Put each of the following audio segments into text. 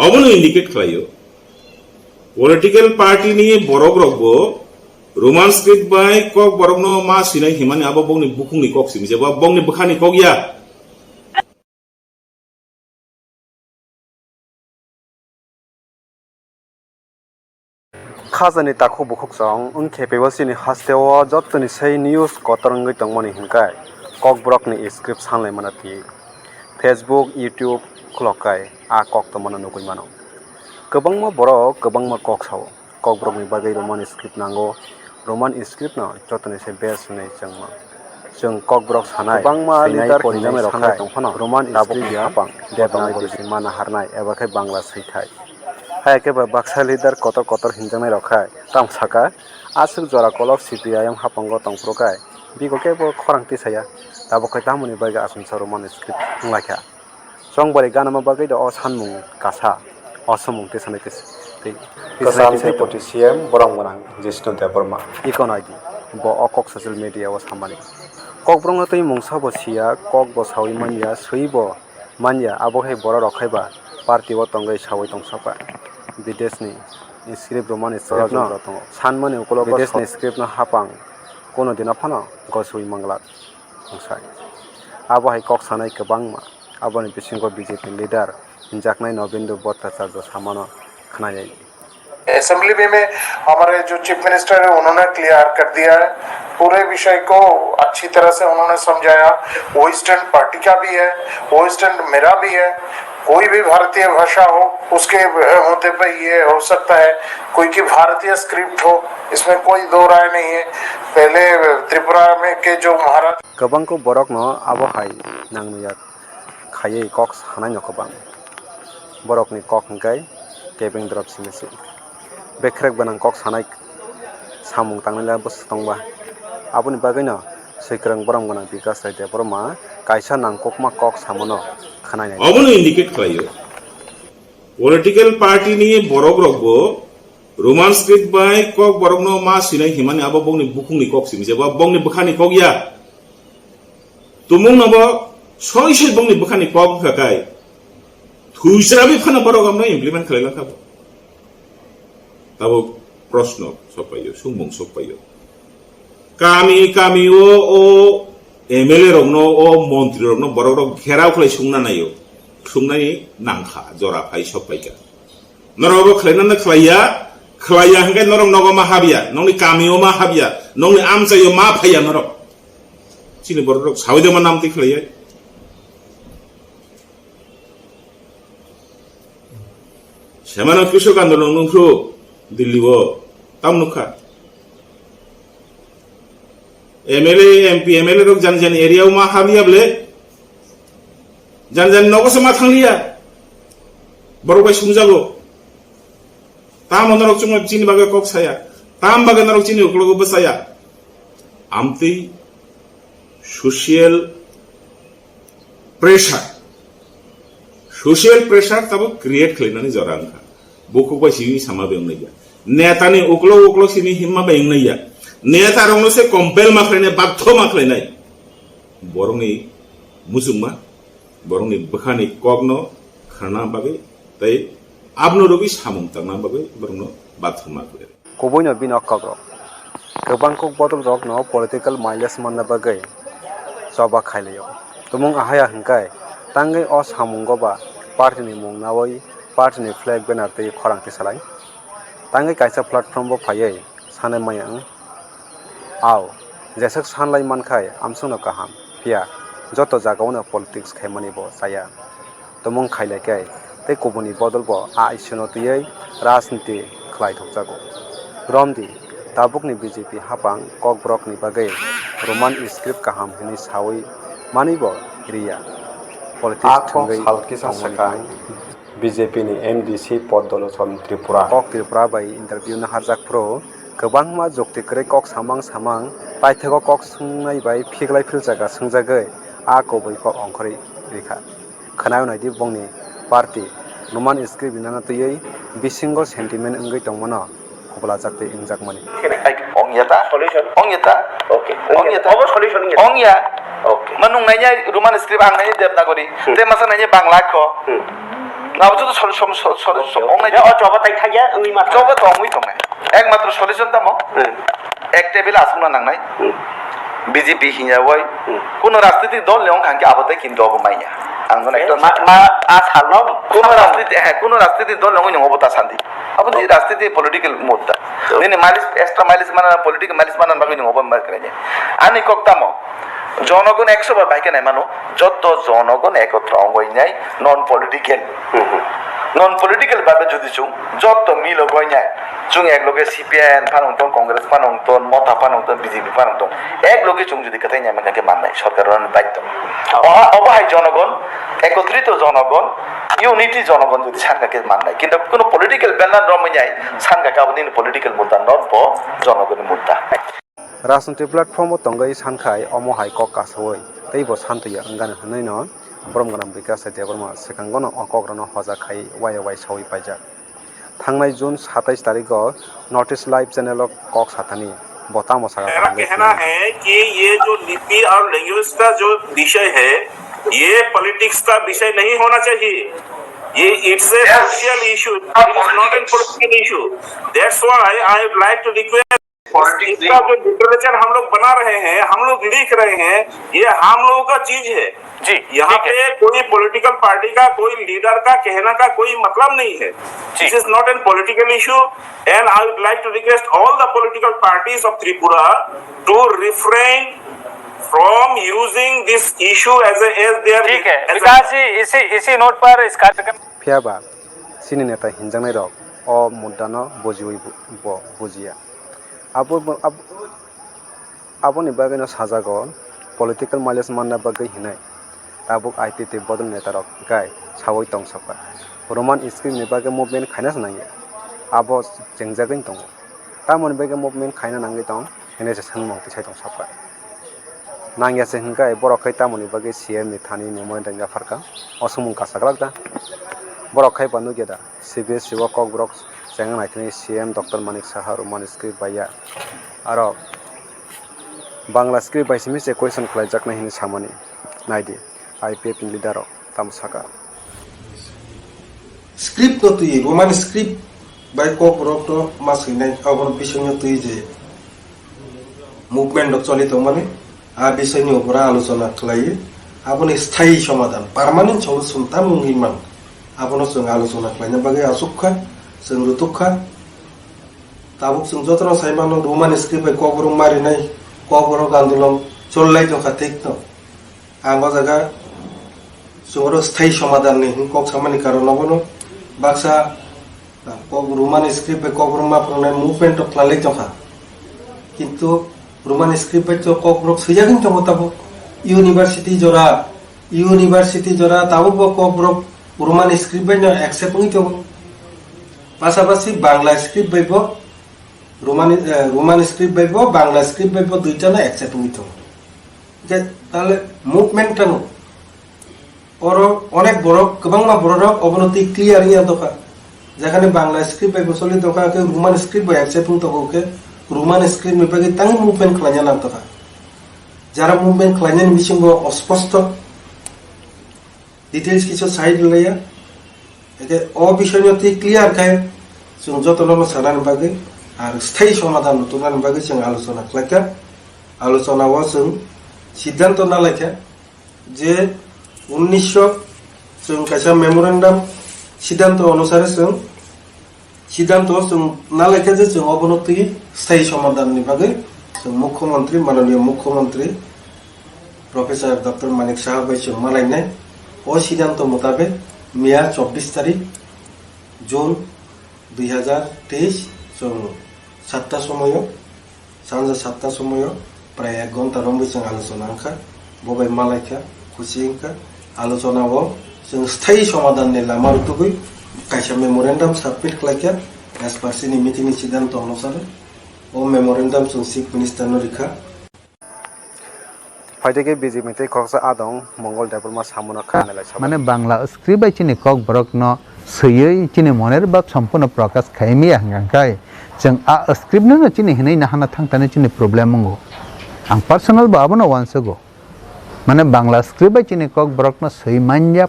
অবনো indicate খাইও political party নিয়ে বরক রগবো রোমান স্ক্রিপ্ট বাই কক বরকনো মা সিনাই হিমানি আবো বংনি বুকুংনি কক সিমিছে বা বংনি বখানি cock yeah Khazani takhu bukhuk song unkhepebo sini hasteo jottoni sei news kotorongoi tongmani hingkai kokbrok ni script sanlai manati Facebook YouTube khlokai a kok tomano nugui mano kwbangma borok kwbangma kok sao kokbrok ni bagai roman script nango roman script no jottoni sei best nei changma जों kokbrok sanai bangma leader poriname rokhai tongphano roman script ya hapang debanagori mana harnai eba khai bangla seithai hai ke baksa leader kotor hinjanai rokhai tam saka asuk jora kolok CPIM hapango tongprokai bigo ke bo khorangti saya tabo kai tamuni baga asumsa roman script nglaikha songbari ganama bagai do sanmung kasa osomung te sanai tes Kasam se potassium borongmanang Jishnu Devarma. ikonai bo okok social media o samani kokbrong tei mungsa bo sia kok bo sawi manya suibo manya abo hai bora rokhaiba party o tongai sawi tongsapa bidesni script roman script no sanmani ukologo bidesni script no hapang kono dina phano gosui manglangsai abo hai kok sanai kwbangma aboni bisingo BJP leader jaknai Nobindu Bhattacharya samano khnayai assembly में हमारे जो chief minister है उन्होंने clear कर दिया है पूरे विषय को अच्छी तरह से उन्होंने समझाया वो स्टैंड पार्टी का भी है वो स्टैंड मेरा भी है कोई भी भारतीय भाषा हो उसके होते पे ये हो सकता है कोई की भारतीय स्क्रिप्ट हो इसमें कोई दो राय नहीं है पहले त्रिपुरा में के जो महाराज गोबां को borok no abo hai nangnuya khayei kok hanai no kobang borok ni kok hingkai kebeng drop simisi bekrek banang kok sanai samung tangnala bus tongba aboni bagai no seikrang borong gana bikas rai de boroma kaisa nangkokma kok samono khanai অবনো indicate খাইও political party নিয়ে বরক রগবো Roman script বাই কক বরকনো মা সিনাই হিমানি আবো বংনি বুকুংনি কক সিমিছে বা বংনি বখানি কক ইয়া তুমুং নব সই সই বংনি বখানি কক খাকাই থুইসরাবি ফানা বরক আমরা ইমপ্লিমেন্ট খাইলা খাবো তাবো প্রশ্ন সপাইও সুমুং সপাইও কামি ও এমএলএ রগনো ও মন্ত্রী রগনো বড় বড় ঘেরাও খাই সুংনা নাইও সুংনাই নাংখা জরা ফাই সপাইকা নরব খাইনা খাইয়া হাঙ্গে নরম নগ মা হাবিয়া নংনি কামিও মা হাবিয়া নংনি আমচাইও মা ফাইয়া নরব চিনি বড় রক সাউদে মা নামতি খাইয়া সেমানো কৃষক আন্দোলন নংখ্রু দিল্লিও তামনুখা एमएलए एमपी एमएलए रोग जान जान एरिया मा हाबिया बले जान जान नगो समा थांलिया बरोबाय सुंजागो ताम नरक चुंग चिनि बागे कक साया ताम बागे नरक चिनि उकलगो बसाया आमति सोशल प्रेशर तब क्रिएट खलेनानि जरांखा बुकु बाय सिनि सामा बेंगनैया नेतानि उकलो सिनि हिम्मा बेंगनैया नेता रंगनो से कम्पेल माखलायनाय बाध्य माखलायनाय बरंनि मुसुमा बरंनि बखानि कगनो खाना बागे तै आबनो रबि सामुं तांना बागे बरंनो बाध्य माखलाय koboino binok kogro गोबां kok botol rok no political mileage manna bagai joba khailayo tumung ahaya hingkai tangai o samungo ba party ni mung nawai party ni flag banner tei khorangti salai tangai kaisa platform bo phayai sanai mayang aw jesak sanlai mankhai amsungno kaham pia joto jagaono politics khaimani bo saya tomong khailakai tei koboni bodol bo a isono tiyei rajniti khlai thokjago romdi tabukni BJP hapang kokbrok ni bagai roman script kaham hini sawi manibo riya politics thungai halkisa sakai BJP ni MDC poddolochon Tripura kok Tripura bai interview na harjak pro गोबांमा जक्तिक्रे कक सामां पाइथेगो कक संनाय bye फिग्लाय फिलजागा संजागै आ कबै कक अंखरै रेखा खोनायनायदि बंनि party Roman script बिनाना तयै बिसिंगो sentiment अंगै दंमोन खबला जाकते इंजाकमानि ongyata oke ongyata obo solution ongya oke manung nanya roman script ang nanya devanagari te masa nanya bangla ko 나부터도 엉나이 저거 다 타야 의마 저거 더 엉이 동네 একমাত্র সলিউশনটা ম এক table Asuna নাংনাই BJP হিኛবই কোন রাজনৈতিক দল লেং খাঙ্কে আবতে কিন্তু অবমাইয়া আঙ্গন একটা মা আসালনো কোন রাজনৈতিক দল লেং অবতা শান্তি আপন যে রাজনীতি পলিটিক্যাল মুদ্দা নিনে মাইলিস এক্সট্রা মাইলিস মানে পলিটিক্যাল মাইলিস মানে বাকি নব মার করে আনি কক্তাম জনগণ 100 বার বাইকে নাই মানো যত জনগণ একত্র অঙ্গই নাই নন পলিটিক্যাল ভাবে যদি চুং যত মিল গই নাই চুং এক লগে সিপিএন ফানংতন কংগ্রেস ফানংতন মতা ফানংতন বিজেপি ফানংতন এক লগে চুং যদি কথাই নাই আমাকে মাননাই সরকারের দায়িত্ব অবহাই জনগণ একত্রিত জনগণ ইউনিটি জনগণ যদি সাংগাকে মাননাই কিন্তু কোনো পলিটিক্যাল ব্যানার রমই নাই সাংগাকে আবদিন পলিটিক্যাল মুদ্দা নব জনগণের মুদ্দা রাজনৈতিক প্ল্যাটফর্মও তঙ্গাই সানখাই অমহাই কক কাসওই তৈব শান্তয়া অঙ্গান হনাই ন বরমগানাম বিকাশ সাইতিয়া বর্মা সেকাঙ্গন অকগ্রন হজাখাই ওয়াই সাউই পাইজা थांनाय जून 27 तारीख नॉर्थ ईस्ट लाइव चैनल कॉक साथानी बता मसागा मेरा कहना है कि ये जो लिपि और लैंग्वेज का जो विषय है ये पॉलिटिक्स का विषय नहीं होना चाहिए ये it's a social issue it is not an political issue that's why I would like to request इसका जो लिटरेचर हम लोग बना रहे हैं हम लोग लिख रहे हैं ये हम लोगों का चीज है जी यहाँ पे कोई पॉलिटिकल पार्टी का कोई लीडर का कहना का कोई मतलब नहीं है this is not an political issue and I would like to request all the political parties of Tripura to refrain from using this issue as there ठीक है विकास जी इसी नोट पर इस कार्यक्रम फियाबा सिनी नेता हिंजांनाय रक अ मुद्दानो बुजियै बुजिया आबोनि बागैनो साजागन पॉलिटिकल माइलेज मानना बागै हिनाय ताबुक आईपीपी बदल नेता रक गाय सावै तंग सपा रोमान स्क्रीन नि बागै मुभमेंट खायना नांगे आबो जेंजागै दं तामोनि बागै मुभमेंट खायना नांगे दं हेने जे सानमं पिसाय दं सपा नांगिया से हिंगाय बरखै तामोनि बागै सीएम नि थानि मेमोरेंडम जाफारका असमुं कासाग्रादा बरखै बानु गेदा सीबीएस सिवा ककब्रक जेंगा नायथनि CM doctor Manik Saha Roman script बाया आरो बांग्ला स्क्रिप्ट बायसिमि से क्वेश्चन खालायजाकना हिनि सामानि नायदि आईपीएफ लिडार तामसाका स्क्रिप्ट तो तुई रोमान स्क्रिप्ट बाय ककब्रक तो मासैनाय अबन बिसयनि तुई जे मुभमेंट चलित माने आ बिसयनि उपरा आलोचना खालायो आबनि स्थायी समाधान पार्मानेंट सल्यूशन तामुंगिमान आबनो जों आलोचना खालायनो बागै आसुखा जों रुतुखा ताबुक जों जतरा साइमानो रोमान स्क्रिप्ट बाय ककब्रक मारिनाय ककब्रक आन्दोलन चललाय दं खाथिक दं आंबा जागा जोंरो स्थायी समाधान नि कक सामानि कारणावनो बाक्सा रोमान स्क्रिप्ट बाय ककब्रक माफ्रनाय मुभमेंट खालाय दंखा किन्तु रोमान स्क्रिप्ट बाय ककब्रक सैजागोन दं ताबुक यूनिवर्सिटी जरा ताबुक ककब्रक रोमान स्क्रिप्ट बाय एक्सेप्ट नङि दं पासापासि बांला स्क्रिप्ट बाय रोमान स्क्रिप्ट बाय बांला स्क्रिप्ट बाय दुइटाना एक्सेप्ट नङि दं যে তাহলে মুভমেন্টটানো और অনেক বড় গোবাংমা বড়রা অবনতি ক্লিয়ার ইয়া দকা যেখানে বাংলা স্ক্রিপ্ট বাই বসলি দকা কে রোমান স্ক্রিপ্ট বাই একসেপ্ট তকে রোমান স্ক্রিপ্ট মে বাকি তাং মুভমেন্ট খালা냐 না দকা যারা মুভমেন্ট খালা냐 বিসঙ্গ অস্পষ্ট ডিটেইলস কিছু সাইড লয়া এতে অ বিষয়টি ক্লিয়ার খায় जों যতন সানান বাকি আর স্থায়ী সমাধান তুলান বাকি जों আলোচনা খালাকা আলোচনাও जों सिद्धांत नालायखा जे 1900 जों कायसा मेमोरेंडम सिद्धांत अनुसारे जों सिद्धांत जों नालायखा जे जों अबनति स्थायी समाधाननि बागै जों मुख्यमंत्री माननीय मुख्यमंत्री प्रोफेसर डॉक्टर मानिक साहा बाय जों मालायनाय ओ सिद्धांत मुताबिक मिया 24 तारिख जून 2023 जों 7टा समय सानजा 7टा समय प्राय 1 घंटा रंबो जों आलोचना खा बबाय मालायखा खुसिंखा आलोचनाव जों स्थायी समाधाननि लामा रुतुबै कायसा मेमोरेंडम सबमिट खालायखा एस पार्सिनि मीटिंग सिद्धांत अनुसार ओ मेमोरेंडम जों चीफ मिनिस्टर नरिखा फाइटेके बीजेपी ते खरसा आदं मंगल देबरमा सामना खानालाय माने बांग्ला स्क्रिप्ट बाय चिनि ककब्रक न सयै चिनि मनेर बाप सम्पूर्ण प्रकाश खायमिया हंगाय जों आ स्क्रिप्ट न चिनि हिनै नाहाना थांताने चिनि प्रॉब्लेम मंगो आं पर्सनल बाबनो वान्स गो माने बांग्ला स्क्रिप्ट बाय चिनि ककब्रक न सैमान्या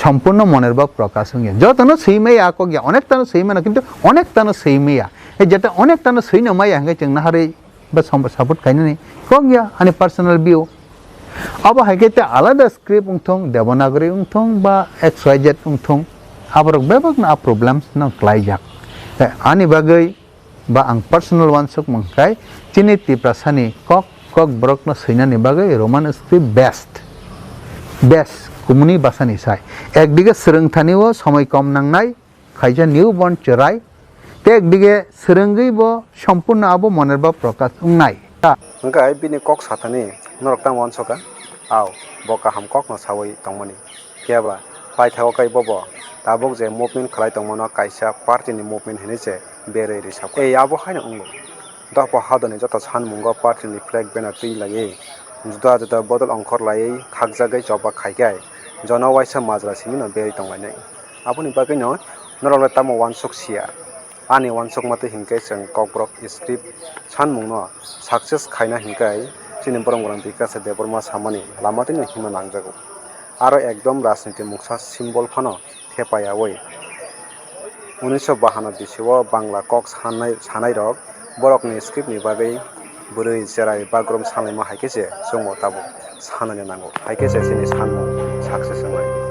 সম্পূর্ণ মনের ভাব প্রকাশ হয়ে যতন সইমাই আক গিয়া অনেকটানো সইমে না কিন্তু অনেকটানো সইমাইয়া এই যেটা অনেকটানো সইনো মাই হাঙ্গে जों নাহারে বা সাপোর্ট খাইনে নেই কক গিয়া আনি পার্সোনাল ভিউ আবার হাইকেতে আলাদা স্ক্রিপ্ট উংথং দেবনাগরী উংথং বা XYZ উংথং আবার বেবাক না প্রবলেমস না ক্লাইজাক আনি বাগৈ বা আং পার্সোনাল ওয়ানসক মংখাই চিনি তিপ্রাসানি কক ব্রক না সইনানি বাগৈ রোমান স্ক্রিপ্ট বেস্ট কুমনি বাসানি সাই একদিকে স্রংথানিও সময় কম নাংনাই খাইজা নিউ বর্ন চেরাই তে একদিকে স্রঙ্গইব সম্পূর্ণ আবো মনের ভাব প্রকাশ উংনাই hingkai bini kok satani norok tang wan soka aw boka ham kok no sawai tongmani keba pai thago kai bobo tabok je movement khlai tongmono kaisa party ni movement hene je berei ri sap ei abo haina unglo dapo hadoni joto sanmungo party ni flag banner tui lagi juda bodol ongkhor lai khakjagai joba khaigai jona waisa majra simi no berei tonglainai aboni bagai no norok tamo wan sok sia ani wan sok mate hingkai jeng kokbrok script sanmung no success khaina hingkai chini borong bikasa deborma samani lamatini hima nangjago aro ekdom rajniti muksa symbol phano thepayawoi 1952 bisio bangla kok sanai rok borok ni script ni bagai burui jerai bagrom sanai ma haikese songo tabo sanani nango haikese chini sanmung success ngai